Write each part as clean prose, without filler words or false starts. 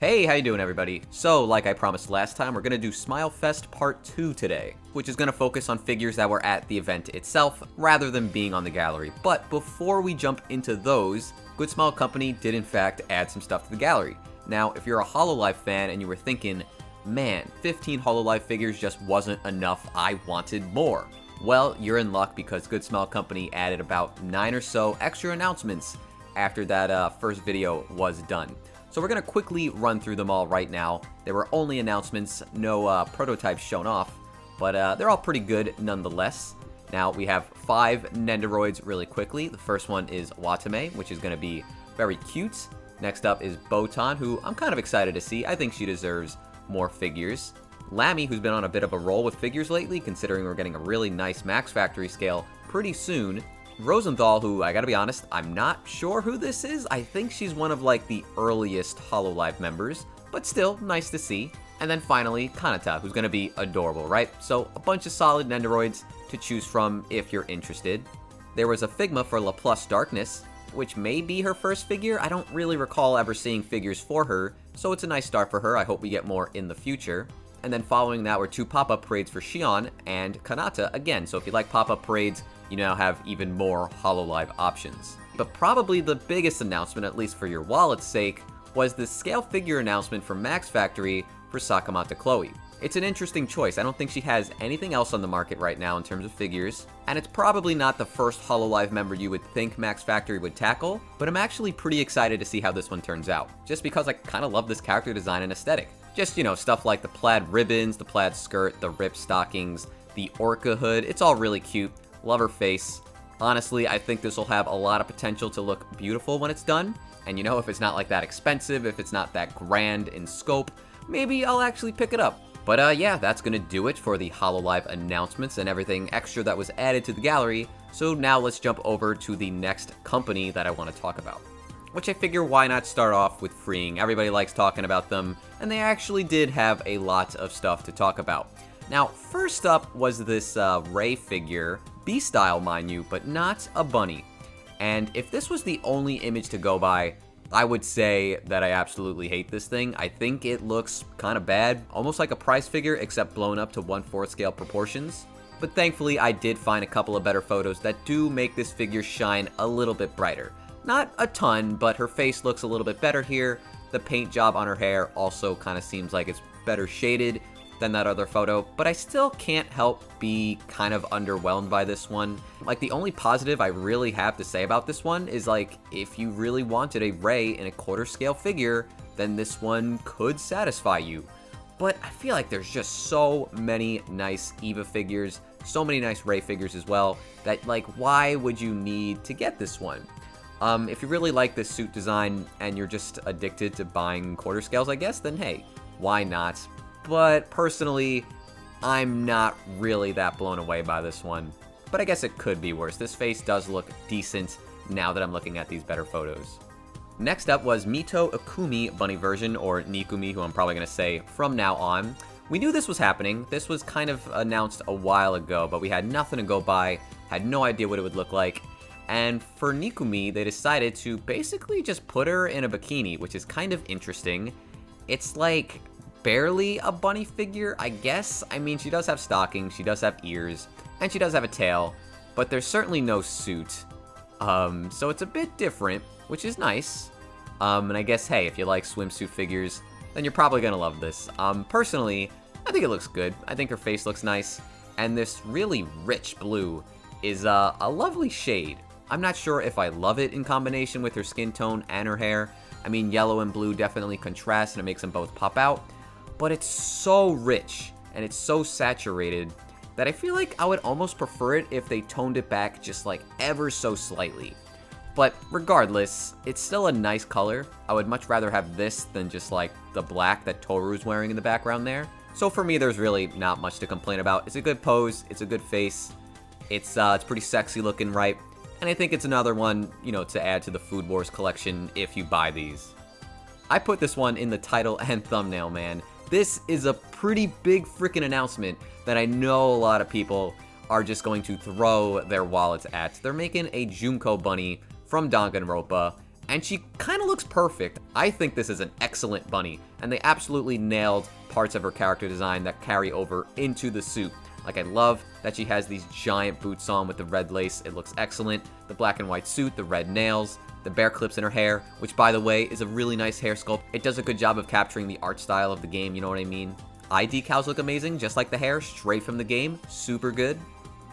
Hey, how you doing everybody? So, like I promised last time, we're gonna do Smile Fest Part 2 today, which is gonna focus on figures that were at the event itself, rather than being on the gallery. But before we jump into those, GoodSmile Company did in fact add some stuff to the gallery. Now, if you're a Hololive fan and you were thinking, man, 15 Hololive figures just wasn't enough, I wanted more. Well, you're in luck because GoodSmile Company added about 9 or so extra announcements after that first video was done. So we're going to quickly run through them all right now. There were only announcements, no prototypes shown off, but they're all pretty good nonetheless. Now we have 5 Nendoroids really quickly. The first one is Watame, which is going to be very cute. Next up is Botan, who I'm kind of excited to see. I think she deserves more figures. Lammy, who's been on a bit of a roll with figures lately, considering we're getting a really nice Max Factory scale pretty soon. Rosenthal, who, I gotta be honest, I'm not sure who this is. I think she's one of, like, the earliest Hololive members, but still, nice to see. And then finally, Kanata, who's gonna be adorable, right? So, a bunch of solid Nendoroids to choose from if you're interested. There was a Figma for Laplace Darkness, which may be her first figure. I don't really recall ever seeing figures for her, so it's a nice start for her. I hope we get more in the future. And then following that were 2 pop-up parades for Shion and Kanata again. So if you like pop-up parades, you now have even more Hololive options. But probably the biggest announcement, at least for your wallet's sake, was the scale figure announcement from Max Factory for Sakamata Chloe. It's an interesting choice. I don't think she has anything else on the market right now in terms of figures, and it's probably not the first Hololive member you would think Max Factory would tackle, but I'm actually pretty excited to see how this one turns out, just because I kind of love this character design and aesthetic. Just, you know, stuff like the plaid ribbons, the plaid skirt, the ripped stockings, the orca hood, it's all really cute. Love her face. Honestly, I think this will have a lot of potential to look beautiful when it's done. And you know, if it's not like that expensive, if it's not that grand in scope, maybe I'll actually pick it up. But yeah, that's gonna do it for the Hololive announcements and everything extra that was added to the gallery. So now let's jump over to the next company that I want to talk about. Which I figure why not start off with Freeing. Everybody likes talking about them, and they actually did have a lot of stuff to talk about. Now, first up was this Ray figure, B-style mind you, but not a bunny. And if this was the only image to go by, I would say that I absolutely hate this thing. I think it looks kind of bad, almost like a prize figure, except blown up to 1/4 scale proportions. But thankfully, I did find a couple of better photos that do make this figure shine a little bit brighter. Not a ton, but her face looks a little bit better here. The paint job on her hair also kind of seems like it's better shaded than that other photo, but I still can't help be kind of underwhelmed by this one. Like, the only positive I really have to say about this one is, like, if you really wanted a Ray in a 1/4 scale figure, then this one could satisfy you. But I feel like there's just so many nice Eva figures, so many nice Ray figures as well, that, like, why would you need to get this one? If you really like this suit design and you're just addicted to buying 1/4 scales, I guess, then hey, why not? But personally, I'm not really that blown away by this one. But I guess it could be worse. This face does look decent now that I'm looking at these better photos. Next up was Mito Ikumi bunny version, or Nikumi, who I'm probably going to say from now on. We knew this was happening. This was kind of announced a while ago, but we had nothing to go by, had no idea what it would look like. And for Nikumi, they decided to basically just put her in a bikini, which is kind of interesting. It's like barely a bunny figure, I guess. I mean, she does have stockings, she does have ears, and she does have a tail, but there's certainly no suit. So it's a bit different, which is nice. And I guess, hey, if you like swimsuit figures, then you're probably gonna love this. Personally, I think it looks good. I think her face looks nice, and this really rich blue is a lovely shade. I'm not sure if I love it in combination with her skin tone and her hair. I mean, yellow and blue definitely contrast and it makes them both pop out. But it's so rich and it's so saturated that I feel like I would almost prefer it if they toned it back just like ever so slightly. But regardless, it's still a nice color. I would much rather have this than just like the black that Toru's wearing in the background there. So for me, there's really not much to complain about. It's a good pose, it's a good face, it's pretty sexy looking, right? And I think it's another one, you know, to add to the Food Wars collection if you buy these. I put this one in the title and thumbnail, man. This is a pretty big freaking announcement that I know a lot of people are just going to throw their wallets at. They're making a Junko bunny from Danganronpa, and she kind of looks perfect. I think this is an excellent bunny, and they absolutely nailed parts of her character design that carry over into the suit. Like, I love that she has these giant boots on with the red lace. It looks excellent. The black and white suit, the red nails, the bear clips in her hair, which, by the way, is a really nice hair sculpt. It does a good job of capturing the art style of the game, you know what I mean? Eye decals look amazing, just like the hair, straight from the game. Super good.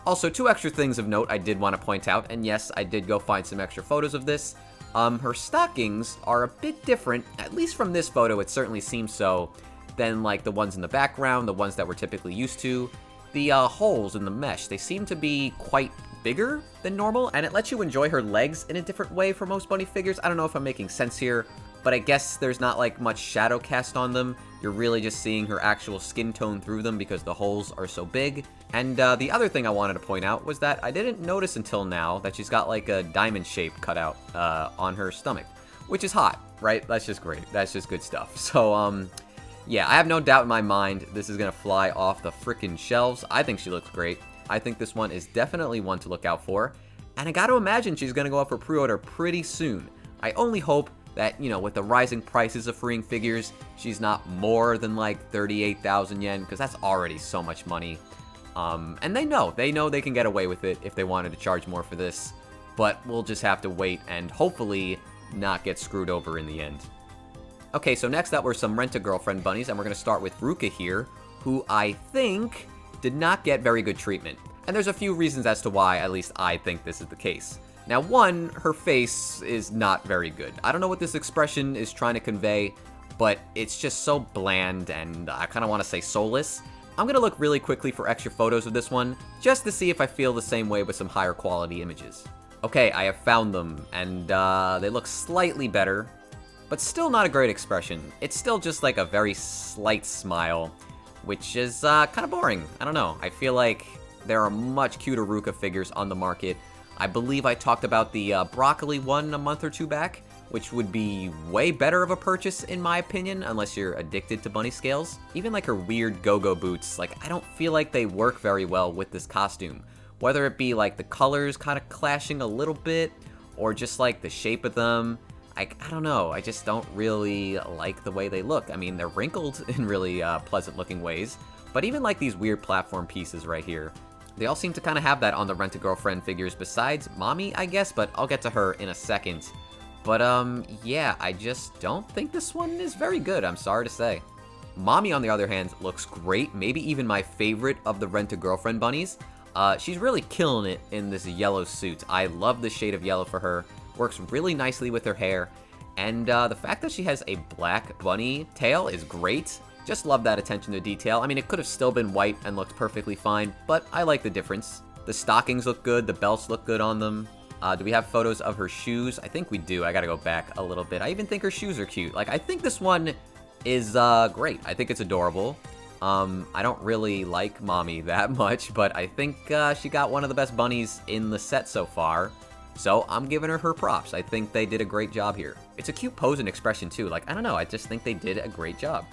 Also, 2 extra things of note I did want to point out, and yes, I did go find some extra photos of this. Her stockings are a bit different, at least from this photo, it certainly seems so, than like the ones in the background, the ones that we're typically used to. The holes in the mesh, they seem to be quite bigger than normal, and it lets you enjoy her legs in a different way for most bunny figures. I don't know if I'm making sense here, but I guess there's not like much shadow cast on them. You're really just seeing her actual skin tone through them because the holes are so big. And the other thing I wanted to point out was that I didn't notice until now that she's got like a diamond shape cut out on her stomach, which is hot, right? That's just great. That's just good stuff. So, yeah, I have no doubt in my mind this is going to fly off the frickin' shelves. I think she looks great. I think this one is definitely one to look out for. And I got to imagine she's going to go up for pre-order pretty soon. I only hope that, you know, with the rising prices of freeing figures, she's not more than like 38,000 yen, because that's already so much money. And they know they can get away with it if they wanted to charge more for this. But we'll just have to wait and hopefully not get screwed over in the end. Okay, so next up were some Rent-A-Girlfriend bunnies, and we're going to start with Ruka here, who I think did not get very good treatment. And there's a few reasons as to why, at least I think this is the case. Now, one, her face is not very good. I don't know what this expression is trying to convey, but it's just so bland, and I kind of want to say soulless. I'm going to look really quickly for extra photos of this one, just to see if I feel the same way with some higher quality images. Okay, I have found them, and they look slightly better, but still not a great expression. It's still just like a very slight smile, which is kind of boring. I don't know. I feel like there are much cuter Ruka figures on the market. I believe I talked about the broccoli one a month or 2 back, which would be way better of a purchase in my opinion, unless you're addicted to bunny scales. Even like her weird go-go boots, like I don't feel like they work very well with this costume. Whether it be like the colors kind of clashing a little bit, or just like the shape of them. I don't know, I just don't really like the way they look. I mean, they're wrinkled in really pleasant looking ways, but even like these weird platform pieces right here, they all seem to kind of have that on the Rent-A-Girlfriend figures, besides Mommy, I guess, but I'll get to her in a second. But yeah, I just don't think this one is very good, I'm sorry to say. Mommy, on the other hand, looks great, maybe even my favorite of the Rent-A-Girlfriend bunnies. She's really killing it in this yellow suit. I love the shade of yellow for her. Works really nicely with her hair, and the fact that she has a black bunny tail is great. Just love that attention to detail. I mean, it could have still been white and looked perfectly fine, but I like the difference. The stockings look good, the belts look good on them. Do we have photos of her shoes? I think we do. I gotta go back a little bit. I even think her shoes are cute. Like, I think this one is great. I think it's adorable. I don't really like Mommy that much, but I think she got one of the best bunnies in the set so far. So I'm giving her props. I think they did a great job here. It's a cute pose and expression too. Like, I don't know, I just think they did a great job.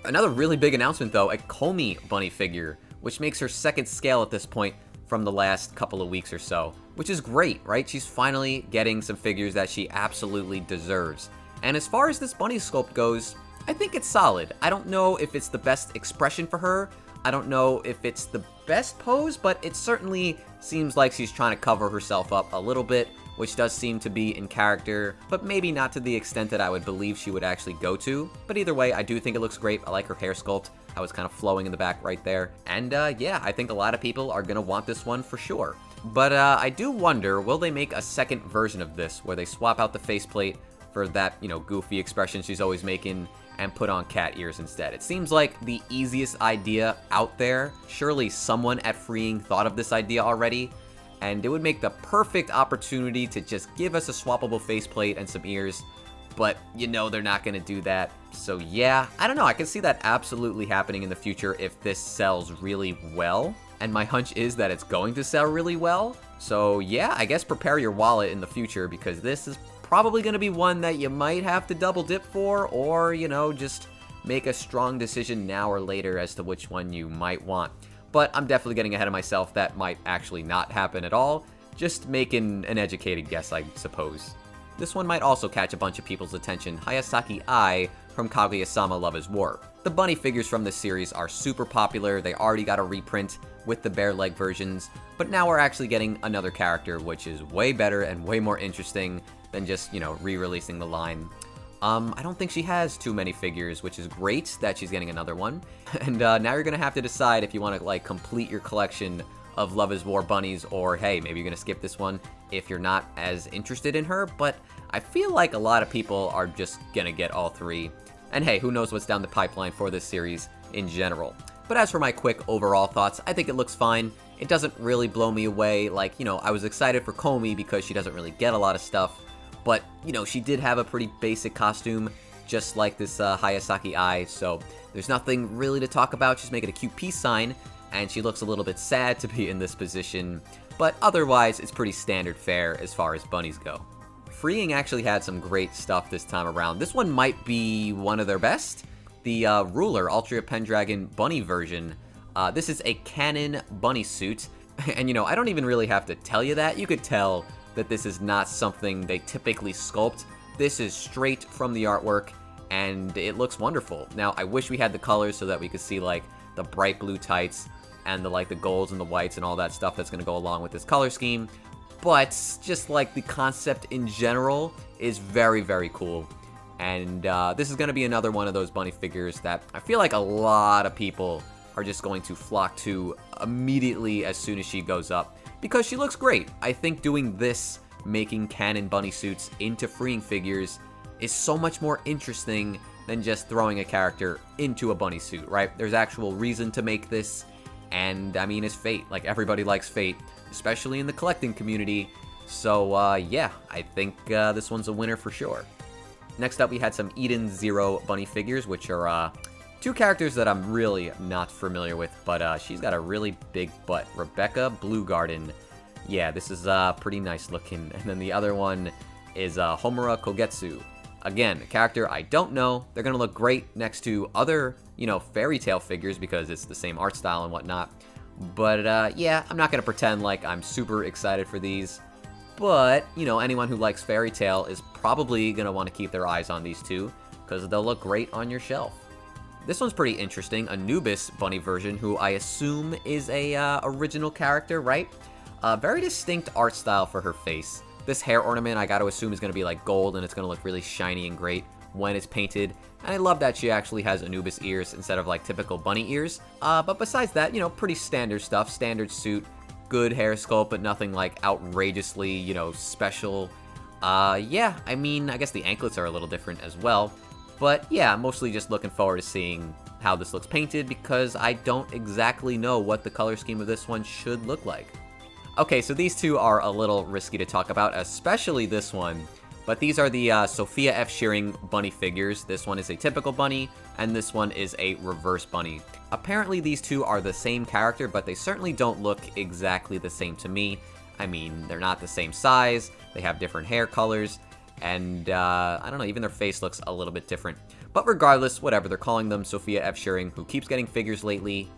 Another really big announcement though, a Komi bunny figure, which makes her 2nd scale at this point from the last couple of weeks or so, which is great, right? She's finally getting some figures that she absolutely deserves. And as far as this bunny sculpt goes, I think it's solid. I don't know if it's the best expression for her. I don't know if it's the best pose, but it certainly seems like she's trying to cover herself up a little bit, which does seem to be in character, but maybe not to the extent that I would believe she would actually go to. But either way, I do think it looks great. I like her hair sculpt. I was kind of flowing in the back right there. And yeah, I think a lot of people are gonna want this one for sure. But I do wonder, will they make a second version of this where they swap out the faceplate for that, you know, goofy expression she's always making and put on cat ears instead? It seems like the easiest idea out there. Surely someone at Freeing thought of this idea already, and it would make the perfect opportunity to just give us a swappable faceplate and some ears, but you know they're not gonna do that. So yeah, I don't know, I can see that absolutely happening in the future if this sells really well, and my hunch is that it's going to sell really well. So yeah, I guess prepare your wallet in the future, because this is probably going to be one that you might have to double dip for, or, you know, just make a strong decision now or later as to which one you might want. But I'm definitely getting ahead of myself. That might actually not happen at all. Just making an educated guess, I suppose. this one might also catch a bunch of people's attention, Hayasaki Ai from Kaguya-sama Love is War. The bunny figures from this series are super popular, they already got a reprint with the bare leg versions, but now we're actually getting another character which is way better and way more interesting than just, re-releasing the line. I don't think she has too many figures, which is great that she's getting another one. And now you're gonna have to decide if you want to like complete your collection of Love is War bunnies, or hey, maybe you're gonna skip this one if you're not as interested in her, but I feel like a lot of people are just gonna get all three. And hey, who knows what's down the pipeline for this series in general. But as for my quick overall thoughts, I think it looks fine. It doesn't really blow me away. Like, I was excited for Komi because she doesn't really get a lot of stuff. But, she did have a pretty basic costume, just like this Hayasaki Ai, so there's nothing really to talk about. She's making a cute peace sign, and she looks a little bit sad to be in this position. But otherwise, it's pretty standard fare as far as bunnies go. Freeing actually had some great stuff this time around. This one might be one of their best. The Ruler Ultra Pendragon bunny version. This is a canon bunny suit, and I don't even really have to tell you that. You could tell that this is not something they typically sculpt. This is straight from the artwork, and it looks wonderful. Now, I wish we had the colors so that we could see like the bright blue tights and the golds and the whites and all that stuff that's gonna go along with this color scheme. But just like the concept in general is very, very cool. And this is gonna be another one of those bunny figures that I feel like a lot of people are just going to flock to immediately as soon as she goes up, because she looks great. I think doing this, making canon bunny suits into freeing figures, is so much more interesting than just throwing a character into a bunny suit, right? There's actual reason to make this, and I mean, it's Fate. Like, everybody likes Fate, especially in the collecting community. So yeah, I think this one's a winner for sure. Next up, we had some Eden Zero bunny figures, which are two characters that I'm really not familiar with, but she's got a really big butt. Rebecca Bluegarden. Yeah, this is pretty nice looking. And then the other one is Homura Kogetsu. Again, a character I don't know. They're gonna look great next to other, fairy tale figures because it's the same art style and whatnot. But yeah, I'm not gonna pretend like I'm super excited for these. But, anyone who likes fairy tale is probably gonna want to keep their eyes on these two because they'll look great on your shelf. This one's pretty interesting, Anubis bunny version, who I assume is a original character, right? Very distinct art style for her face. This hair ornament I gotta assume is gonna be like gold, and it's gonna look really shiny and great when it's painted. And I love that she actually has Anubis ears instead of like typical bunny ears. But besides that, pretty standard stuff, standard suit, good hair sculpt, but nothing like outrageously, special. Yeah, I mean, I guess the anklets are a little different as well. But yeah, I'm mostly just looking forward to seeing how this looks painted because I don't exactly know what the color scheme of this one should look like. Okay, so these two are a little risky to talk about, especially this one. But these are the Sophia F. Shearing bunny figures. This one is a typical bunny, and this one is a reverse bunny. Apparently these two are the same character, but they certainly don't look exactly the same to me. I mean, they're not the same size, they have different hair colors, and I don't know, even their face looks a little bit different. But regardless, whatever, they're calling them Sophia F. Shearing, who keeps getting figures lately.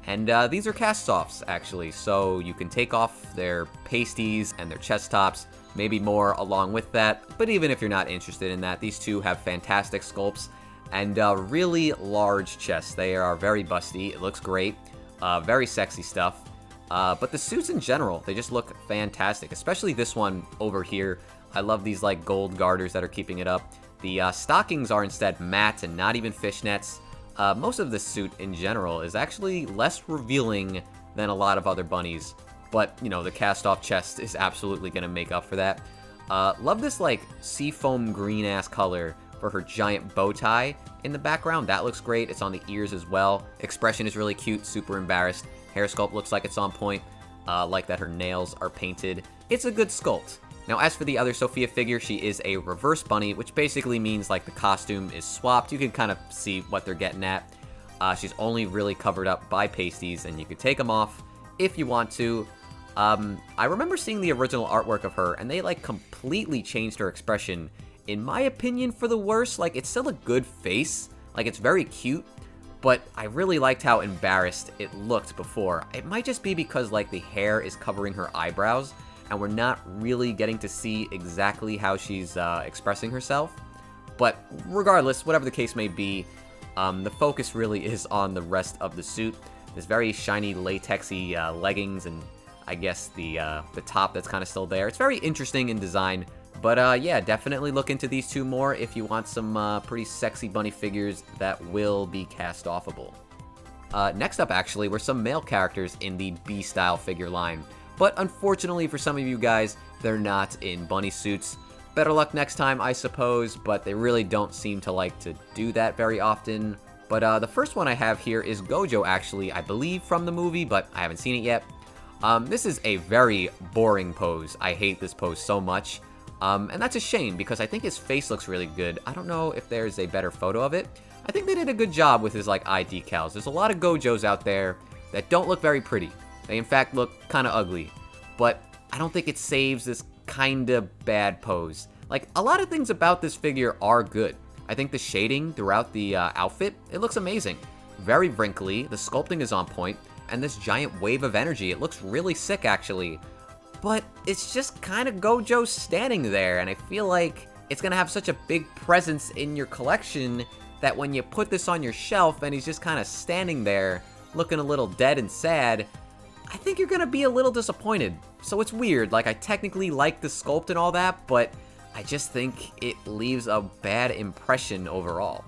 And these are cast-offs, actually, so you can take off their pasties and their chest tops, maybe more along with that. But even if you're not interested in that, these two have fantastic sculpts and really large chests. They are very busty, it looks great, very sexy stuff. But the suits in general, they just look fantastic, especially this one over here. I love these like gold garters that are keeping it up. The stockings are instead matte and not even fishnets. Most of the suit in general is actually less revealing than a lot of other bunnies, but the cast-off chest is absolutely gonna make up for that. Love this like seafoam green ass color for her giant bow tie in the background. That looks great. It's on the ears as well. Expression is really cute, super embarrassed. Hair sculpt looks like it's on point. Like that her nails are painted. It's a good sculpt. Now, as for the other Sophia figure, she is a reverse bunny, which basically means like the costume is swapped. You can kind of see what they're getting at. She's only really covered up by pasties, and you could take them off if you want to. I remember seeing the original artwork of her, and they like completely changed her expression. In my opinion, for the worse. Like, it's still a good face. Like, it's very cute, but I really liked how embarrassed it looked before. It might just be because like the hair is covering her eyebrows, and we're not really getting to see exactly how she's expressing herself. But regardless, whatever the case may be, the focus really is on the rest of the suit. This very shiny latexy leggings, and I guess the top that's kind of still there. It's very interesting in design, but yeah, definitely look into these two more if you want some pretty sexy bunny figures that will be cast-offable. Next up, actually, were some male characters in the B-style figure line, but unfortunately for some of you guys, they're not in bunny suits. Better luck next time, I suppose, but they really don't seem to like to do that very often. But the first one I have here is Gojo, actually, I believe from the movie, but I haven't seen it yet. This is a very boring pose. I hate this pose so much. And that's a shame, because I think his face looks really good. I don't know if there's a better photo of it. I think they did a good job with his, like, eye decals. There's a lot of Gojos out there that don't look very pretty. They, in fact, look kind of ugly. But I don't think it saves this kind of bad pose. Like, a lot of things about this figure are good. I think the shading throughout the outfit, it looks amazing. Very wrinkly, the sculpting is on point, and this giant wave of energy, it looks really sick, actually. But it's just kind of Gojo standing there, and I feel like it's going to have such a big presence in your collection that when you put this on your shelf and he's just kind of standing there, looking a little dead and sad, I think you're going to be a little disappointed. So it's weird, like I technically like the sculpt and all that, but I just think it leaves a bad impression overall.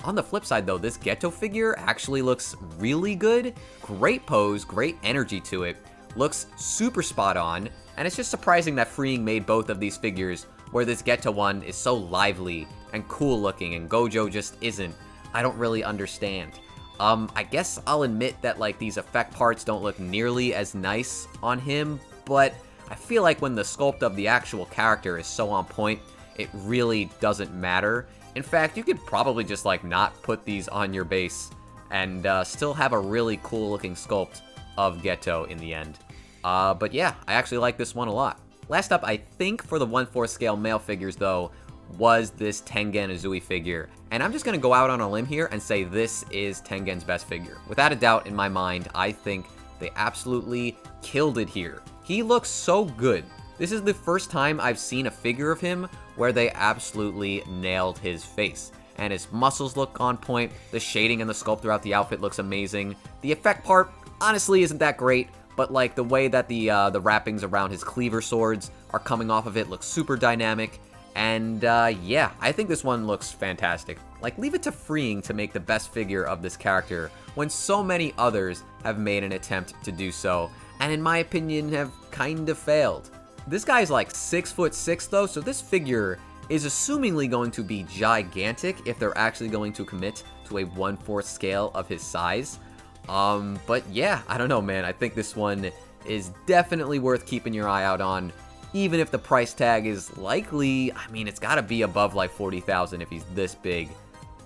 On the flip side though, this Geto figure actually looks really good. Great pose, great energy to it, looks super spot on, and it's just surprising that Freeing made both of these figures, where this Geto one is so lively and cool looking and Gojo just isn't. I don't really understand. I guess I'll admit that like these effect parts don't look nearly as nice on him, but I feel like when the sculpt of the actual character is so on point, it really doesn't matter. In fact, you could probably just like not put these on your base and still have a really cool looking sculpt of Geto in the end. But yeah, I actually like this one a lot. Last up, I think for the 1/4 scale male figures though, was this Tengen Uzui figure. And I'm just going to go out on a limb here and say this is Tengen's best figure. Without a doubt in my mind, I think they absolutely killed it here. He looks so good. This is the first time I've seen a figure of him where they absolutely nailed his face. And his muscles look on point, the shading and the sculpt throughout the outfit looks amazing. The effect part, honestly, isn't that great, but like the way that the wrappings around his cleaver swords are coming off of it looks super dynamic. And yeah, I think this one looks fantastic. Like, leave it to Freeing to make the best figure of this character when so many others have made an attempt to do so, and in my opinion have kind of failed. This guy's like 6'6" though, so this figure is assumingly going to be gigantic if they're actually going to commit to a 1/4 scale of his size. But yeah, I don't know, man. I think this one is definitely worth keeping your eye out on. Even if the price tag is likely, I mean, it's gotta be above like 40,000 if he's this big.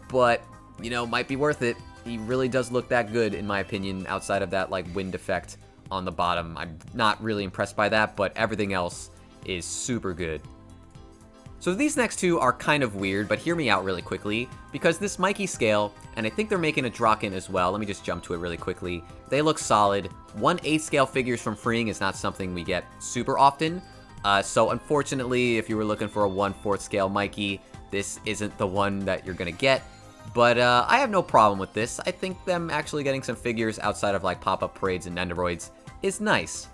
But, you know, might be worth it. He really does look that good, in my opinion, outside of that like wind effect on the bottom. I'm not really impressed by that, but everything else is super good. So these next two are kind of weird, but hear me out really quickly, because this Mikey scale, and I think they're making a Draken as well, let me just jump to it really quickly, they look solid. 1/8 scale figures from Freeing is not something we get super often, so unfortunately, if you were looking for a 1/4 scale Mikey, this isn't the one that you're gonna get. But I have no problem with this. I think them actually getting some figures outside of like pop-up parades and Nendoroids is nice.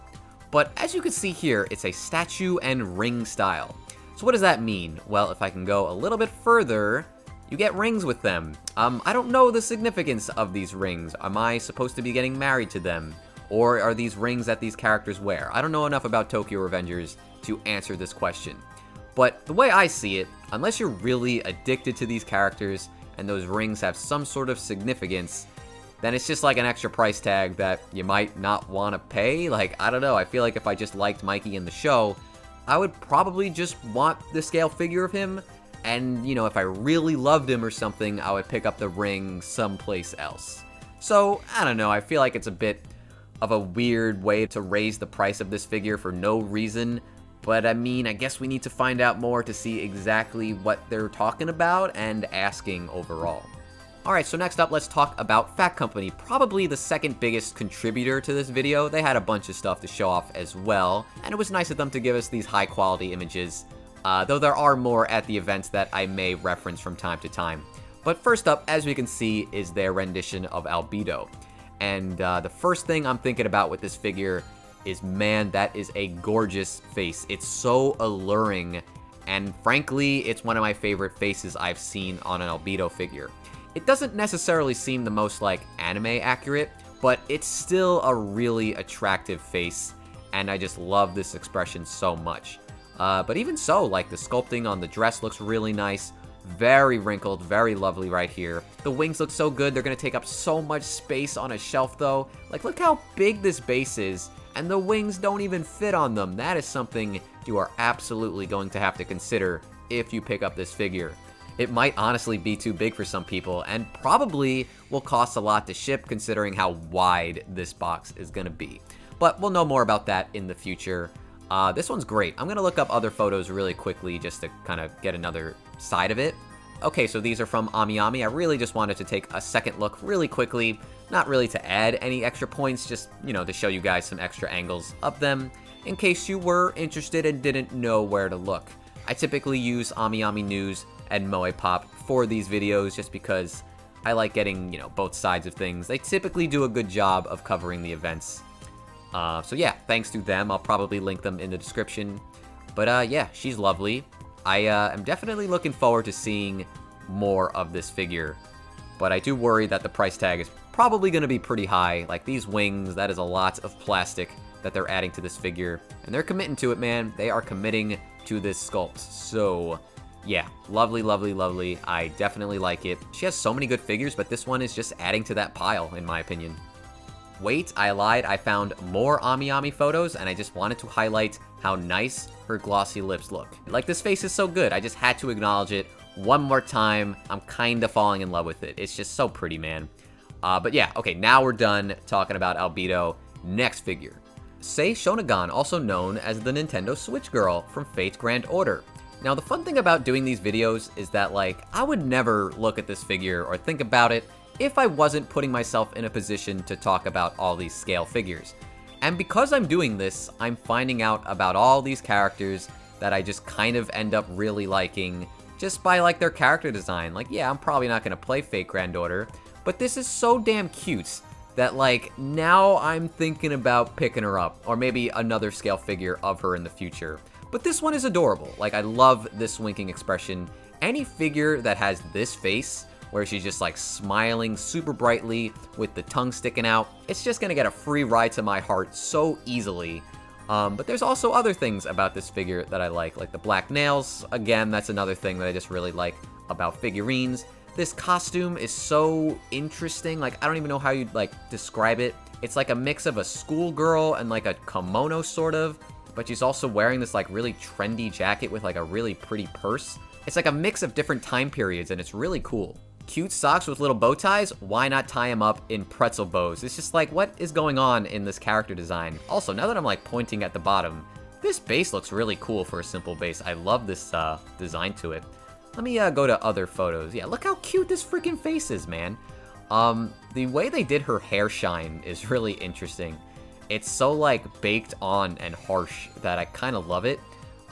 But as you can see here, it's a statue and ring style. So what does that mean? Well, if I can go a little bit further, you get rings with them. I don't know the significance of these rings. Am I supposed to be getting married to them? Or are these rings that these characters wear? I don't know enough about Tokyo Revengers to answer this question. But the way I see it, unless you're really addicted to these characters and those rings have some sort of significance, then it's just like an extra price tag that you might not want to pay. Like, I don't know, I feel like if I just liked Mikey in the show, I would probably just want the scale figure of him, and, you know, if I really loved him or something, I would pick up the ring someplace else. So, I don't know, I feel like it's a bit of a weird way to raise the price of this figure for no reason, but I mean, I guess we need to find out more to see exactly what they're talking about and asking overall. Alright, so next up, let's talk about Phat Company, probably the second biggest contributor to this video. They had a bunch of stuff to show off as well, and it was nice of them to give us these high quality images, though there are more at the events that I may reference from time to time. But first up, as we can see, is their rendition of Albedo. And the first thing I'm thinking about with this figure is, man, that is a gorgeous face. It's so alluring, and frankly, it's one of my favorite faces I've seen on an Albedo figure. It doesn't necessarily seem the most, like, anime accurate, but it's still a really attractive face, and I just love this expression so much. But even so, like, the sculpting on the dress looks really nice, very wrinkled, very lovely right here. The wings look so good, they're gonna take up so much space on a shelf though. Like, look how big this base is, and the wings don't even fit on them. That is something you are absolutely going to have to consider if you pick up this figure. It might honestly be too big for some people, and probably will cost a lot to ship considering how wide this box is gonna be. But we'll know more about that in the future. This one's great. I'm gonna look up other photos really quickly just to kind of get another side of it. Okay, so these are from AmiAmi. I really just wanted to take a second look really quickly, not really to add any extra points, just, you know, to show you guys some extra angles of them, in case you were interested and didn't know where to look. I typically use AmiAmi News and Moe Pop for these videos just because I like getting, you know, both sides of things. They typically do a good job of covering the events. So yeah, thanks to them. I'll probably link them in the description. But yeah, she's lovely. I am definitely looking forward to seeing more of this figure. But I do worry that the price tag is probably going to be pretty high. Like, these wings, that is a lot of plastic that they're adding to this figure. And they're committing to it, man. They are committing to this sculpt. So yeah, lovely, lovely, lovely. I definitely like it. She has so many good figures, but this one is just adding to that pile, in my opinion. Wait, I lied. I found more AmiAmi photos, and I just wanted to highlight how nice her glossy lips look. Like, this face is so good. I just had to acknowledge it one more time. I'm kind of falling in love with it. It's just so pretty, man. But yeah, okay, now we're done talking about Albedo. Next figure. Sei Shonagon, also known as the Nintendo Switch Girl from Fate's Grand Order. Now, the fun thing about doing these videos is that, like, I would never look at this figure or think about it if I wasn't putting myself in a position to talk about all these scale figures. And because I'm doing this, I'm finding out about all these characters that I just kind of end up really liking just by, like, their character design. Like, yeah, I'm probably not gonna play Fate Grand Order, but this is so damn cute that, like, now I'm thinking about picking her up, or maybe another scale figure of her in the future. But this one is adorable. Like, I love this winking expression. Any figure that has this face, where she's just, like, smiling super brightly with the tongue sticking out, it's just gonna get a free ride to my heart so easily. But there's also other things about this figure that I like the black nails. Again, that's another thing that I just really like about figurines. This costume is so interesting. Like, I don't even know how you'd, like, describe it. It's like a mix of a schoolgirl and, like, a kimono, sort of. But she's also wearing this, like, really trendy jacket with, like, a really pretty purse. It's like a mix of different time periods, and it's really cool. Cute socks with little bow ties? Why not tie them up in pretzel bows? It's just like, what is going on in this character design? Also, now that I'm, like, pointing at the bottom, this base looks really cool for a simple base. I love this design to it. Let me go to other photos. Yeah, look how cute this freaking face is, man. The way they did her hair shine is really interesting. It's so, like, baked on and harsh that I kind of love it.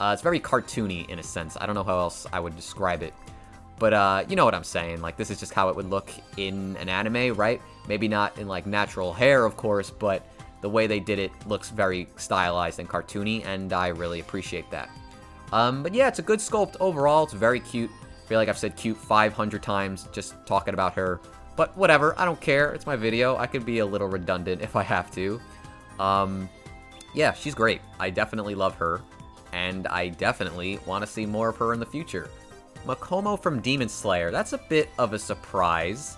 It's very cartoony in a sense. I don't know how else I would describe it. But, you know what I'm saying. Like, this is just how it would look in an anime, right? Maybe not in, like, natural hair, of course, but the way they did it looks very stylized and cartoony, and I really appreciate that. But yeah, it's a good sculpt overall. It's very cute. I feel like I've said cute 500 times just talking about her. But whatever, I don't care. It's my video. I could be a little redundant if I have to. Yeah, she's great. I definitely love her, and I definitely want to see more of her in the future. Makomo from Demon Slayer. That's a bit of a surprise.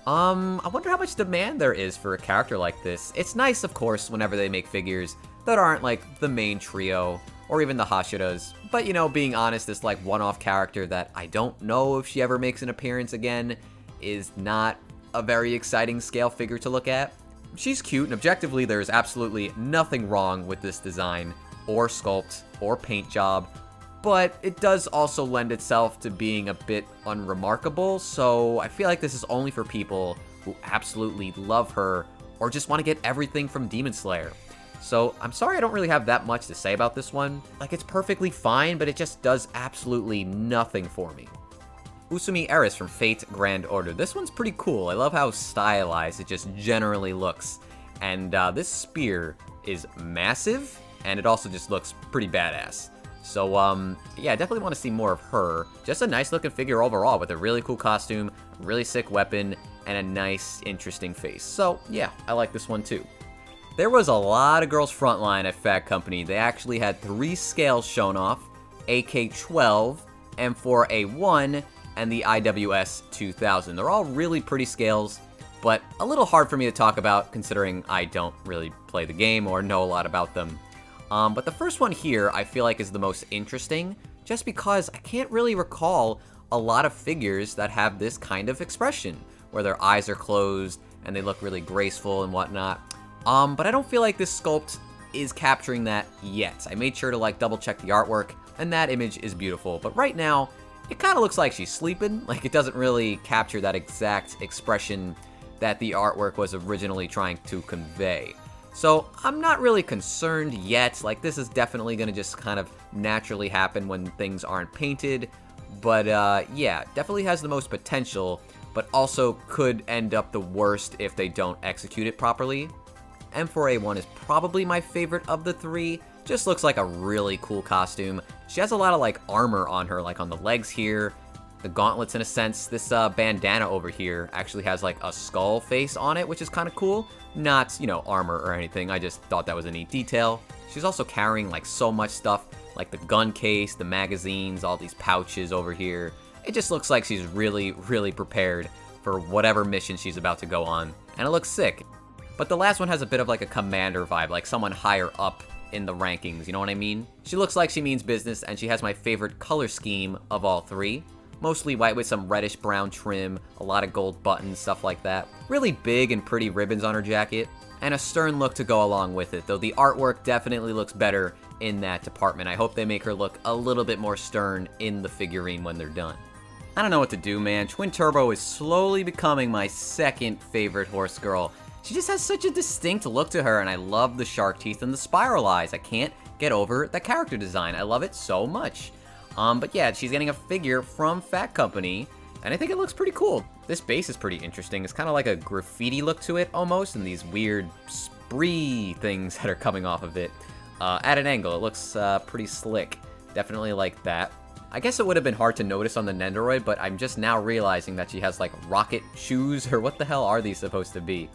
I wonder how much demand there is for a character like this. It's nice, of course, whenever they make figures that aren't, like, the main trio, or even the Hashiras. But, you know, being honest, this, like, one-off character that I don't know if she ever makes an appearance again is not a very exciting scale figure to look at. She's cute, and objectively, there is absolutely nothing wrong with this design, or sculpt, or paint job. but it does also lend itself to being a bit unremarkable, so I feel like this is only for people who absolutely love her or just want to get everything from Demon Slayer. So I'm sorry I don't really have that much to say about this one. Like, it's perfectly fine, but it just does absolutely nothing for me. Usumi Eris from Fate Grand Order. This one's pretty cool. I love how stylized it just generally looks. And this spear is massive, and it also just looks pretty badass. So, yeah, I definitely want to see more of her. Just a nice looking figure overall with a really cool costume, really sick weapon, and a nice, interesting face. So, yeah, I like this one too. There was a lot of girls frontline at Phat Company. They actually had 3 scales shown off, AK-12, M4A1, and the IWS 2000. They're all really pretty scales, but a little hard for me to talk about considering I don't really play the game or know a lot about them. But the first one here I feel like is the most interesting, just because I can't really recall a lot of figures that have this kind of expression, where their eyes are closed and they look really graceful and whatnot. But I don't feel like this sculpt is capturing that yet. I made sure to like double check the artwork, and that image is beautiful. But right now, it kind of looks like she's sleeping. Like, it doesn't really capture that exact expression that the artwork was originally trying to convey. So I'm not really concerned yet. Like, this is definitely going to just kind of naturally happen when things aren't painted. But yeah, definitely has the most potential, but also could end up the worst if they don't execute it properly. M4A1 is probably my favorite of the 3. Just looks like a really cool costume. She has a lot of like armor on her, like on the legs here, the gauntlets in a sense. This bandana over here actually has like a skull face on it, which is kind of cool. Not, you know, armor or anything. I just thought that was a neat detail. She's also carrying like so much stuff, like the gun case, the magazines, all these pouches over here. It just looks like she's really, really prepared for whatever mission she's about to go on. And it looks sick. But the last one has a bit of like a commander vibe, like someone higher up in the rankings, you know what I mean? She looks like she means business, and she has my favorite color scheme of all 3. Mostly white with some reddish brown trim, a lot of gold buttons, stuff like that. Really big and pretty ribbons on her jacket, and a stern look to go along with it, though the artwork definitely looks better in that department. I hope they make her look a little bit more stern in the figurine when they're done. I don't know what to do, man. Twin Turbo is slowly becoming my second favorite horse girl. She just has such a distinct look to her, and I love the shark teeth and the spiral eyes. I can't get over the character design. I love it so much. But yeah, she's getting a figure from Phat Company, and I think it looks pretty cool. This base is pretty interesting. It's kind of like a graffiti look to it, almost, and these weird spree things that are coming off of it. At an angle, it looks pretty slick. Definitely like that. I guess it would have been hard to notice on the Nendoroid, but I'm just now realizing that she has like rocket shoes, or what the hell are these supposed to be?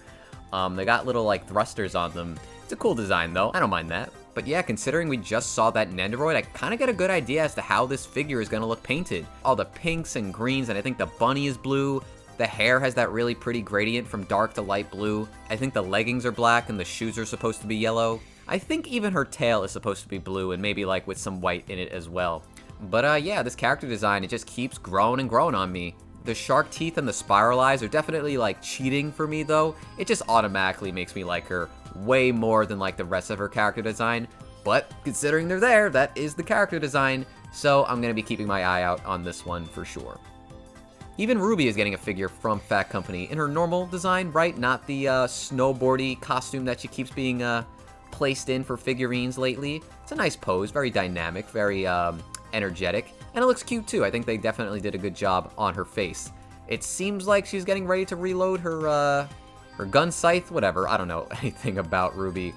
They got little like thrusters on them. It's a cool design though, I don't mind that. But yeah, considering we just saw that Nendoroid, I kind of get a good idea as to how this figure is going to look painted. All the pinks and greens, and I think the bunny is blue. The hair has that really pretty gradient from dark to light blue. I think the leggings are black and the shoes are supposed to be yellow. I think even her tail is supposed to be blue and maybe like with some white in it as well. But yeah, this character design, it just keeps growing and growing on me. The shark teeth and the spiral eyes are definitely like cheating for me though. It just automatically makes me like her way more than like the rest of her character design. But considering they're there, that is the character design. So I'm going to be keeping my eye out on this one for sure. Even Ruby is getting a figure from Phat Company in her normal design, right? Not the snowboardy costume that she keeps being placed in for figurines lately. It's a nice pose, very dynamic, very energetic. And it looks cute too. I think they definitely did a good job on her face. It seems like she's getting ready to reload her gun scythe, whatever. I don't know anything about Ruby.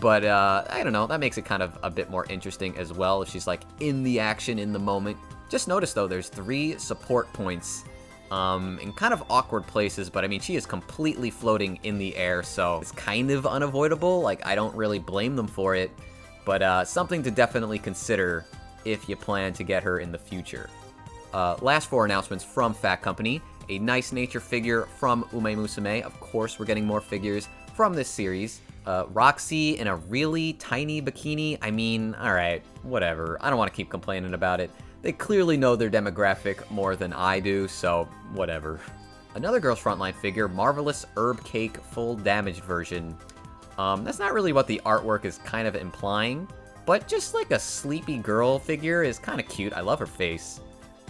But I don't know, that makes it kind of a bit more interesting as well if she's like in the action in the moment. Just notice though, there's 3 support points in kind of awkward places, but I mean, she is completely floating in the air, so it's kind of unavoidable. Like, I don't really blame them for it, but something to definitely consider if you plan to get her in the future. Last 4 announcements from Phat Company. A nice nature figure from Ume Musume. Of course, we're getting more figures from this series. Roxy in a really tiny bikini. I mean, alright, whatever. I don't want to keep complaining about it. They clearly know their demographic more than I do, so whatever. Another Girls Frontline figure, Marvelous Herb Cake full damaged version. That's not really what the artwork is kind of implying, but just like a sleepy girl figure is kind of cute. I love her face.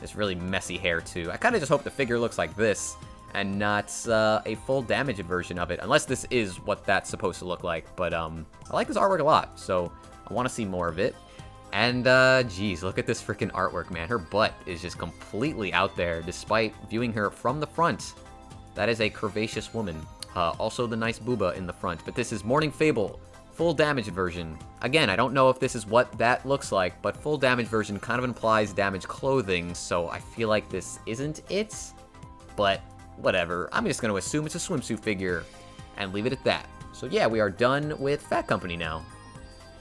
This really messy hair too. I kind of just hope the figure looks like this and not a full damaged version of it, unless this is what that's supposed to look like. But I like this artwork a lot, so I want to see more of it. And geez, look at this freaking artwork, man. Her butt is just completely out there despite viewing her from the front. That is a curvaceous woman. Also the nice booba in the front, but this is Morning Fable, full damaged version. Again, I don't know if this is what that looks like, but full damaged version kind of implies damaged clothing, so I feel like this isn't it, but whatever. I'm just going to assume it's a swimsuit figure and leave it at that. So yeah, we are done with Phat Company now.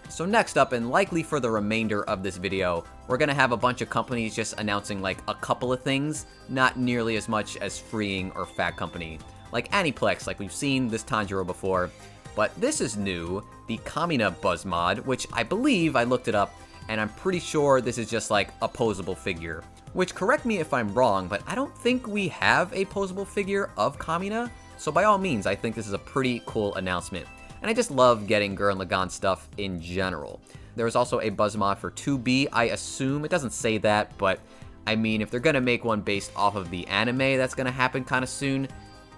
So next up, and likely for the remainder of this video, we're going to have a bunch of companies just announcing like a couple of things, not nearly as much as Freeing or Phat Company. Like Aniplex, like we've seen this Tanjiro before, but this is new, the Kamina Buzz mod, which I believe I looked it up, and I'm pretty sure this is just like a posable figure. Which, correct me if I'm wrong, but I don't think we have a posable figure of Kamina, so by all means, I think this is a pretty cool announcement. And I just love getting Gurren Lagann stuff in general. There was also a Buzz mod for 2B, I assume. It doesn't say that, but I mean, if they're gonna make one based off of the anime that's gonna happen kind of soon,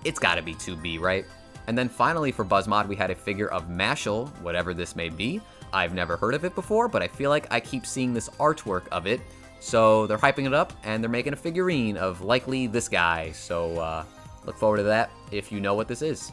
it's gotta be 2B, right? And then finally for Buzz mod, we had a figure of Mashal, whatever this may be. I've never heard of it before, but I feel like I keep seeing this artwork of it. So they're hyping it up, and they're making a figurine of likely this guy. So look forward to that if you know what this is.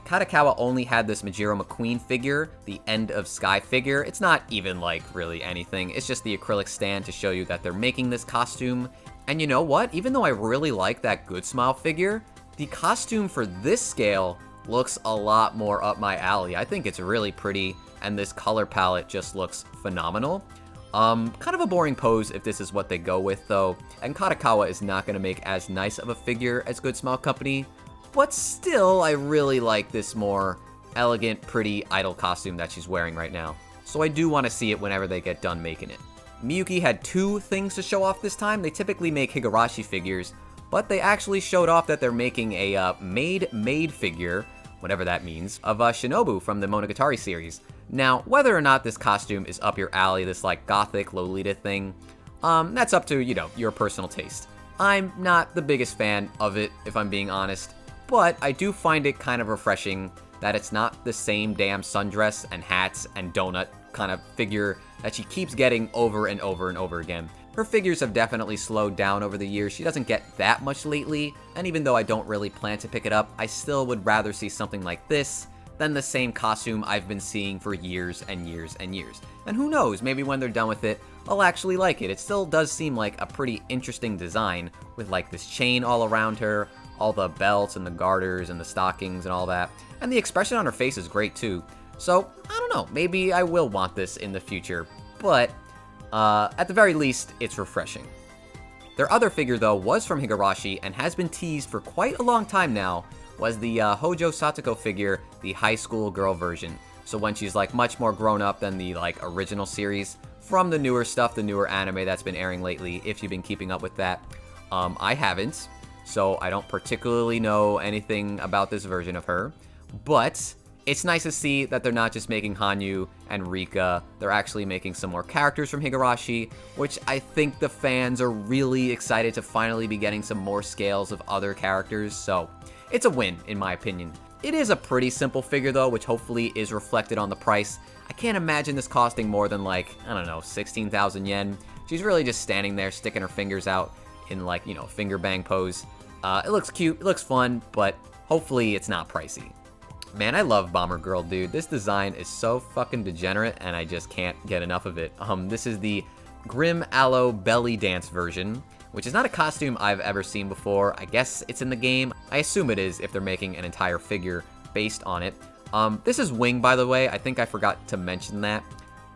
Kadokawa only had this Majiro McQueen figure, the End of Sky figure. It's not even like really anything. It's just the acrylic stand to show you that they're making this costume. And you know what? Even though I really like that GoodSmile figure, the costume for this scale looks a lot more up my alley. I think it's really pretty, and this color palette just looks phenomenal. Kind of a boring pose if this is what they go with though, and Kadokawa is not going to make as nice of a figure as GoodSmile Company, but still I really like this more elegant, pretty idol costume that she's wearing right now. So I do want to see it whenever they get done making it. Miyuki had two things to show off this time. They typically make Higurashi figures, but they actually showed off that they're making a maid figure, whatever that means, of Shinobu from the Monogatari series. Now, whether or not this costume is up your alley, this like gothic Lolita thing, that's up to, you know, your personal taste. I'm not the biggest fan of it, if I'm being honest, but I do find it kind of refreshing that it's not the same damn sundress and hats and donut kind of figure that she keeps getting over and over and over again. Her figures have definitely slowed down over the years. She doesn't get that much lately, and even though I don't really plan to pick it up, I still would rather see something like this than the same costume I've been seeing for years and years and years. And who knows, maybe when they're done with it, I'll actually like it. It still does seem like a pretty interesting design with like this chain all around her, all the belts and the garters and the stockings and all that. And the expression on her face is great too. So, I don't know, maybe I will want this in the future, but at the very least, it's refreshing. Their other figure though was from Higurashi and has been teased for quite a long time now, was the Hojo Satoko figure, the high school girl version. So when she's like much more grown up than the like original series from the newer stuff, the newer anime that's been airing lately, if you've been keeping up with that. I haven't, so I don't particularly know anything about this version of her, but it's nice to see that they're not just making Hanyu and Rika, they're actually making some more characters from Higurashi, which I think the fans are really excited to finally be getting some more scales of other characters, so it's a win, in my opinion. It is a pretty simple figure though, which hopefully is reflected on the price. I can't imagine this costing more than like, I don't know, 16,000 yen. She's really just standing there sticking her fingers out in like, you know, finger bang pose. It looks cute, it looks fun, but hopefully it's not pricey. Man, I love Bomber Girl, dude. This design is so fucking degenerate, and I just can't get enough of it. This is the Grim Aloe Belly Dance version, which is not a costume I've ever seen before. I guess it's in the game. I assume it is if they're making an entire figure based on it. This is Wing, by the way. I think I forgot to mention that.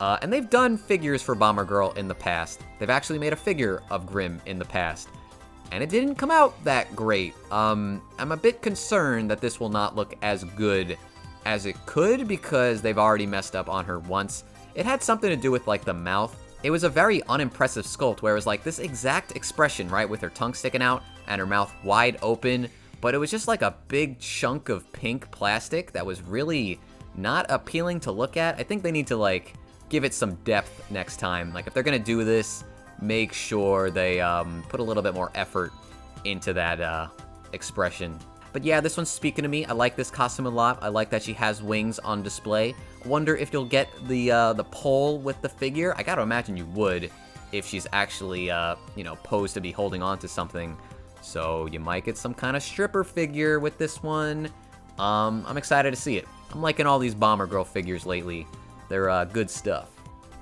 And they've done figures for Bomber Girl in the past. They've actually made a figure of Grim in the past, and it didn't come out that great. I'm a bit concerned that this will not look as good as it could because they've already messed up on her once. It had something to do with like the mouth. It was a very unimpressive sculpt where it was like this exact expression, right, with her tongue sticking out and her mouth wide open, but it was just like a big chunk of pink plastic that was really not appealing to look at. I think they need to like give it some depth next time. Like, if they're gonna do this, make sure they put a little bit more effort into that expression. But yeah, this one's speaking to me. I like this costume a lot. I like that she has wings on display. Wonder if you'll get the pole with the figure. I gotta imagine you would if she's actually, you know, posed to be holding on to something. So you might get some kind of stripper figure with this one. I'm excited to see it. I'm liking all these Bomber Girl figures lately. They're good stuff.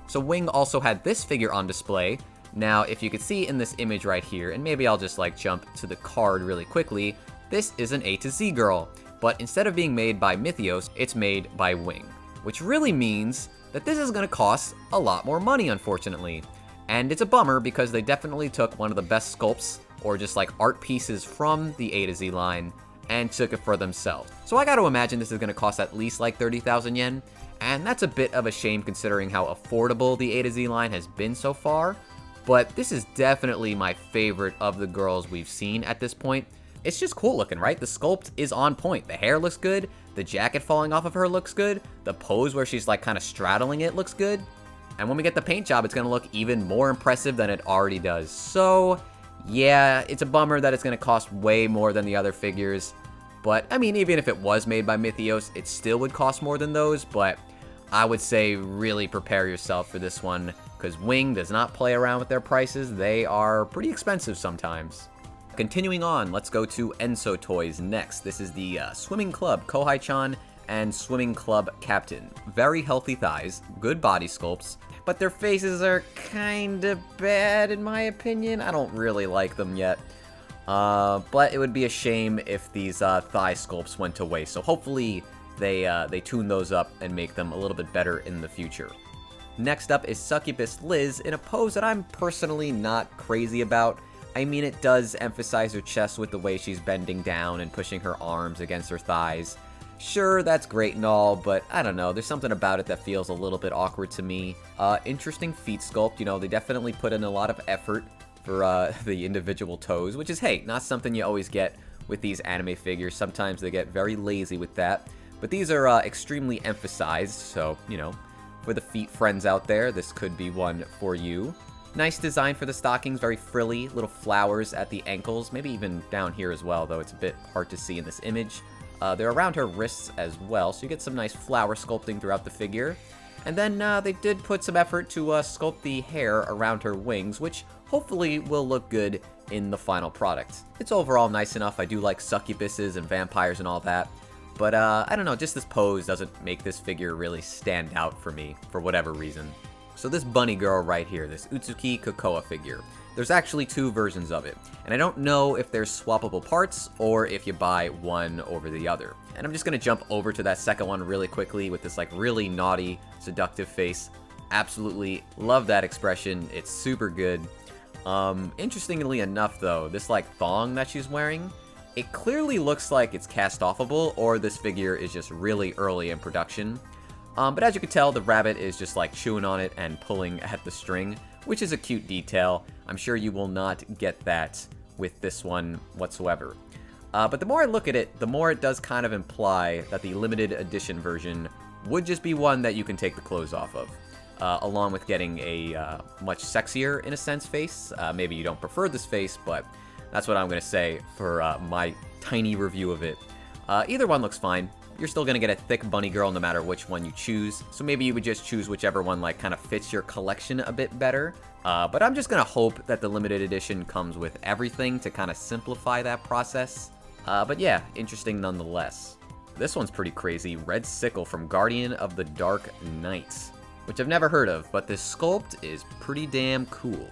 So Wing also had this figure on display. Now, if you could see in this image right here, and maybe I'll just like jump to the card really quickly, this is an A to Z girl, but instead of being made by Mythios, it's made by Wing, which really means that this is gonna cost a lot more money, unfortunately. And it's a bummer because they definitely took one of the best sculpts, or just like art pieces from the A to Z line, and took it for themselves. So I gotta imagine this is gonna cost at least like 30,000 yen, and that's a bit of a shame considering how affordable the A to Z line has been so far, but this is definitely my favorite of the girls we've seen at this point. It's just cool looking, right? The sculpt is on point. The hair looks good, the jacket falling off of her looks good, the pose where she's like kind of straddling it looks good, and when we get the paint job, it's gonna look even more impressive than it already does. So yeah, it's a bummer that it's gonna cost way more than the other figures, but I mean, even if it was made by Mythios, it still would cost more than those, but I would say really prepare yourself for this one, because Wing does not play around with their prices. They are pretty expensive sometimes. Continuing on, let's go to ENSOUTOYS next. This is the Swimming Club Kohai-chan and Swimming Club Captain. Very healthy thighs, good body sculpts, but their faces are kinda bad in my opinion. I don't really like them yet. But it would be a shame if these thigh sculpts went to waste. So hopefully they tune those up and make them a little bit better in the future. Next up is Succubus Liz in a pose that I'm personally not crazy about. I mean, it does emphasize her chest with the way she's bending down and pushing her arms against her thighs. Sure, that's great and all, but I don't know, there's something about it that feels a little bit awkward to me. Interesting feet sculpt, you know, they definitely put in a lot of effort for the individual toes, which is, hey, not something you always get with these anime figures. Sometimes they get very lazy with that, but these are extremely emphasized, so, you know, for the feet friends out there, this could be one for you. Nice design for the stockings, very frilly, little flowers at the ankles, maybe even down here as well, though it's a bit hard to see in this image. They're around her wrists as well, so you get some nice flower sculpting throughout the figure. And then they did put some effort to sculpt the hair around her wings, which hopefully will look good in the final product. It's overall nice enough. I do like succubuses and vampires and all that, but I don't know, just this pose doesn't make this figure really stand out for me for whatever reason. So this bunny girl right here, this Utsuki Kadokawa figure, there's actually two versions of it, and I don't know if there's swappable parts or if you buy one over the other. And I'm just gonna jump over to that second one really quickly with this like really naughty, seductive face. Absolutely love that expression, it's super good. Interestingly enough though, this like thong that she's wearing, it clearly looks like it's cast offable, or this figure is just really early in production. But as you can tell, the rabbit is just like chewing on it and pulling at the string, which is a cute detail. I'm sure you will not get that with this one whatsoever. But the more I look at it, the more it does kind of imply that the limited edition version would just be one that you can take the clothes off of, along with getting a much sexier, in a sense, face. Maybe you don't prefer this face, but that's what I'm going to say for my tiny review of it. Either one looks fine. You're still going to get a thick bunny girl no matter which one you choose, so maybe you would just choose whichever one like kind of fits your collection a bit better. But I'm just going to hope that the limited edition comes with everything to kind of simplify that process. But yeah, interesting nonetheless. This one's pretty crazy. Red Sickle from Guardian of the Dark Knights, which I've never heard of, but this sculpt is pretty damn cool.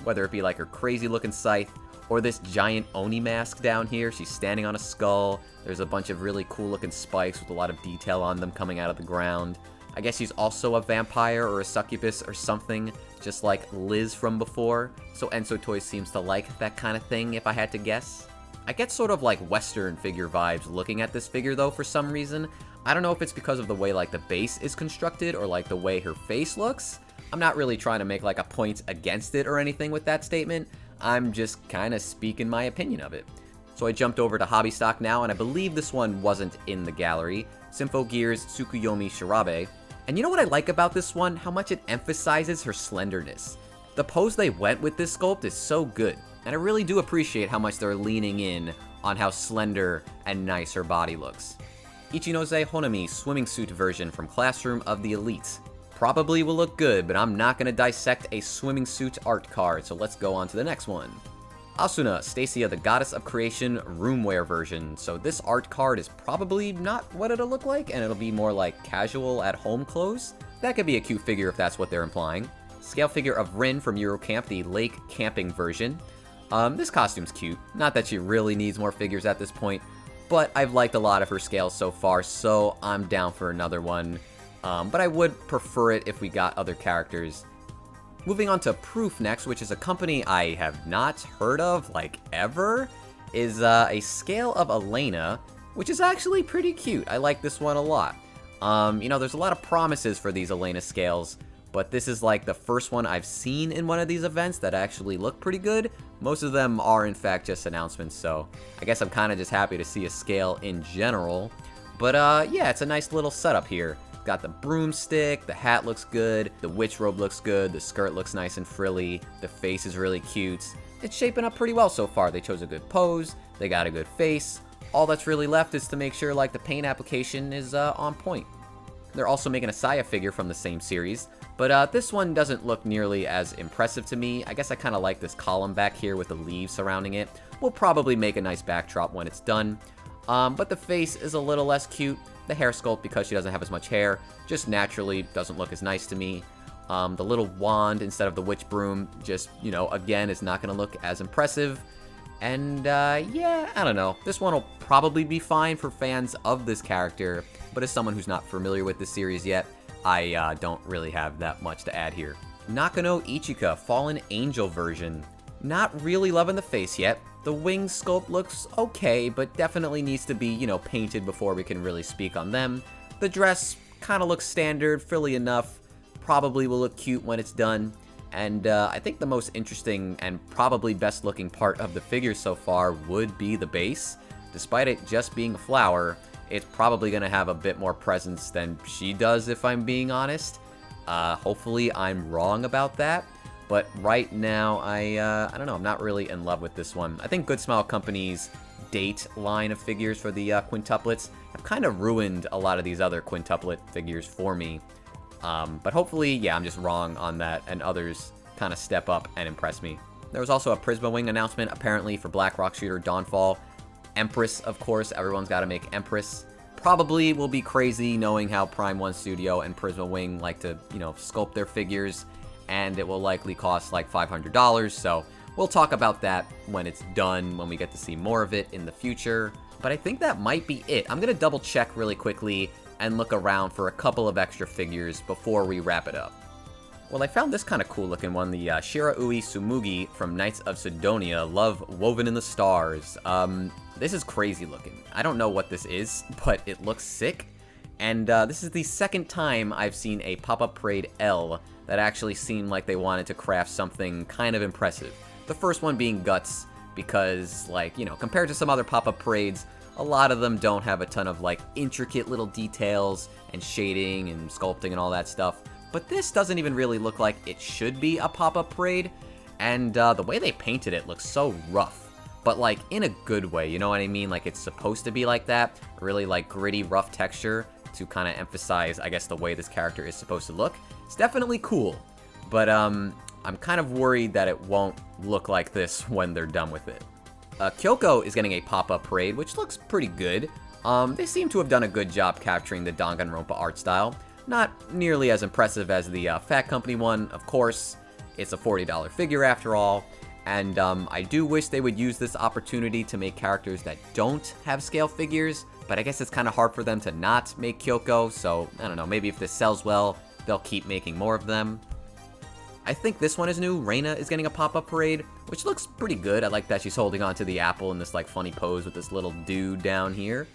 Whether it be like her crazy looking scythe, or this giant Oni mask down here. She's standing on a skull. There's a bunch of really cool looking spikes with a lot of detail on them coming out of the ground. I guess she's also a vampire or a succubus or something, just like Liz from before. So ENSOUTOYS seems to like that kind of thing, if I had to guess. I get sort of like Western figure vibes looking at this figure though for some reason. I don't know if it's because of the way like the base is constructed or like the way her face looks. I'm not really trying to make like a point against it or anything with that statement. I'm just kind of speaking my opinion of it. So I jumped over to Hobby Stock now, and I believe this one wasn't in the gallery. Symphogear's Tsukuyomi Shirabe. And you know what I like about this one? How much it emphasizes her slenderness. The pose they went with this sculpt is so good, and I really do appreciate how much they're leaning in on how slender and nice her body looks. Ichinose Honami swimming suit version from Classroom of the Elite. Probably will look good, but I'm not going to dissect a swimming suit art card, so let's go on to the next one. Asuna, Stacia the Goddess of Creation roomwear version. So this art card is probably not what it'll look like, and it'll be more like casual at home clothes. That could be a cute figure if that's what they're implying. Scale figure of Rin from Eurocamp, the lake camping version. This costume's cute. Not that she really needs more figures at this point, but I've liked a lot of her scales so far, so I'm down for another one. But I would prefer it if we got other characters. Moving on to Proof next, which is a company I have not heard of, like, ever, is a scale of Elena, which is actually pretty cute. I like this one a lot. You know, there's a lot of promises for these Elena scales, but this is like the first one I've seen in one of these events that actually look pretty good. Most of them are in fact just announcements, so I guess I'm kind of just happy to see a scale in general. But yeah, it's a nice little setup here. Got the broomstick, the hat looks good, the witch robe looks good, the skirt looks nice and frilly, the face is really cute. It's shaping up pretty well so far. They chose a good pose, they got a good face. All that's really left is to make sure like the paint application is on point. They're also making a Saya figure from the same series, but this one doesn't look nearly as impressive to me. I guess I kind of like this column back here with the leaves surrounding it. We'll probably make a nice backdrop when it's done. But the face is a little less cute. The hair sculpt, because she doesn't have as much hair, just naturally doesn't look as nice to me. The little wand instead of the witch broom just, you know, again, is not going to look as impressive. And yeah, I don't know. This one will probably be fine for fans of this character, but as someone who's not familiar with this series yet, I don't really have that much to add here. Nakano Ichika Fallen Angel version. Not really loving the face yet. The wing sculpt looks okay, but definitely needs to be, you know, painted before we can really speak on them. The dress kind of looks standard, frilly enough, probably will look cute when it's done. And I think the most interesting and probably best looking part of the figure so far would be the base. Despite it just being a flower, it's probably going to have a bit more presence than she does, if I'm being honest. Hopefully I'm wrong about that. But right now, I don't know, I'm not really in love with this one. I think GoodSmile Company's date line of figures for the quintuplets have kind of ruined a lot of these other quintuplet figures for me. But hopefully, yeah, I'm just wrong on that, and others kind of step up and impress me. There was also a Prisma Wing announcement, apparently, for Black Rock Shooter Dawnfall. Empress, of course, everyone's got to make Empress. Probably will be crazy knowing how Prime 1 Studio and Prisma Wing like to, you know, sculpt their figures. And it will likely cost like $500, so we'll talk about that when it's done, when we get to see more of it in the future. But I think that might be it. I'm going to double check really quickly and look around for a couple of extra figures before we wrap it up. Well, I found this kind of cool looking one, the Shiraui Sumugi from Knights of Sidonia, Love Woven in the Stars. This is crazy looking. I don't know what this is, but it looks sick. And this is the second time I've seen a Pop-Up Parade L that actually seemed like they wanted to craft something kind of impressive. The first one being Guts, because, like, you know, compared to some other pop-up parades, a lot of them don't have a ton of, like, intricate little details and shading and sculpting and all that stuff. But this doesn't even really look like it should be a pop-up parade, and the way they painted it looks so rough. But, like, in a good way, you know what I mean? Like, it's supposed to be like that, really, like, gritty, rough texture to kind of emphasize, I guess, the way this character is supposed to look. It's definitely cool, but I'm kind of worried that it won't look like this when they're done with it. Kyoko is getting a pop-up parade, which looks pretty good. They seem to have done a good job capturing the Danganronpa art style. Not nearly as impressive as the Phat Company one, of course. It's a $40 figure after all, and I do wish they would use this opportunity to make characters that don't have scale figures, but I guess it's kind of hard for them to not make Kyoko, so I don't know, maybe if this sells well, they'll keep making more of them. I think this one is new. Reina is getting a pop-up parade, which looks pretty good. I like that she's holding onto the apple in this like funny pose with this little dude down here.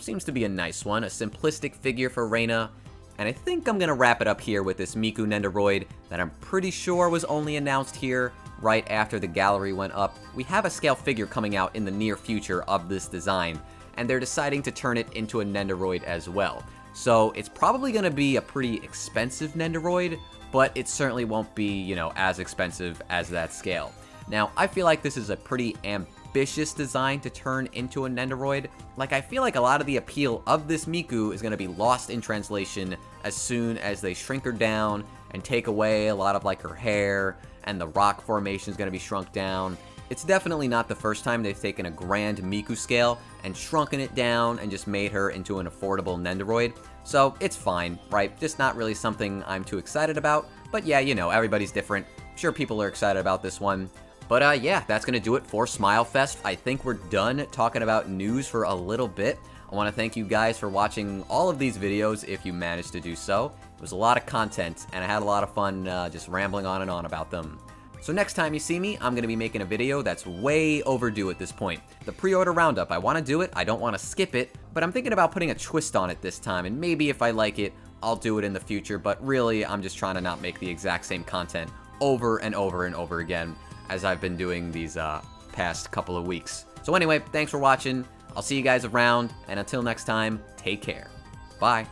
Seems to be a nice one, a simplistic figure for Reina. And I think I'm gonna wrap it up here with this Miku Nendoroid that I'm pretty sure was only announced here right after the gallery went up. We have a scale figure coming out in the near future of this design, and they're deciding to turn it into a Nendoroid as well. So it's probably going to be a pretty expensive Nendoroid, but it certainly won't be, you know, as expensive as that scale. Now, I feel like this is a pretty ambitious design to turn into a Nendoroid. Like, I feel like a lot of the appeal of this Miku is going to be lost in translation as soon as they shrink her down and take away a lot of, like, her hair, and the rock formation is going to be shrunk down. It's definitely not the first time they've taken a grand Miku scale and shrunken it down and just made her into an affordable Nendoroid. So it's fine, right? Just not really something I'm too excited about. But yeah, you know, everybody's different. Sure, people are excited about this one. But yeah, that's going to do it for Smile Fest. I think we're done talking about news for a little bit. I want to thank you guys for watching all of these videos if you managed to do so. It was a lot of content, and I had a lot of fun just rambling on and on about them. So next time you see me, I'm going to be making a video that's way overdue at this point. The pre-order roundup, I want to do it, I don't want to skip it, but I'm thinking about putting a twist on it this time, and maybe if I like it, I'll do it in the future, but really, I'm just trying to not make the exact same content over and over and over again as I've been doing these past couple of weeks. So anyway, thanks for watching, I'll see you guys around, and until next time, take care. Bye.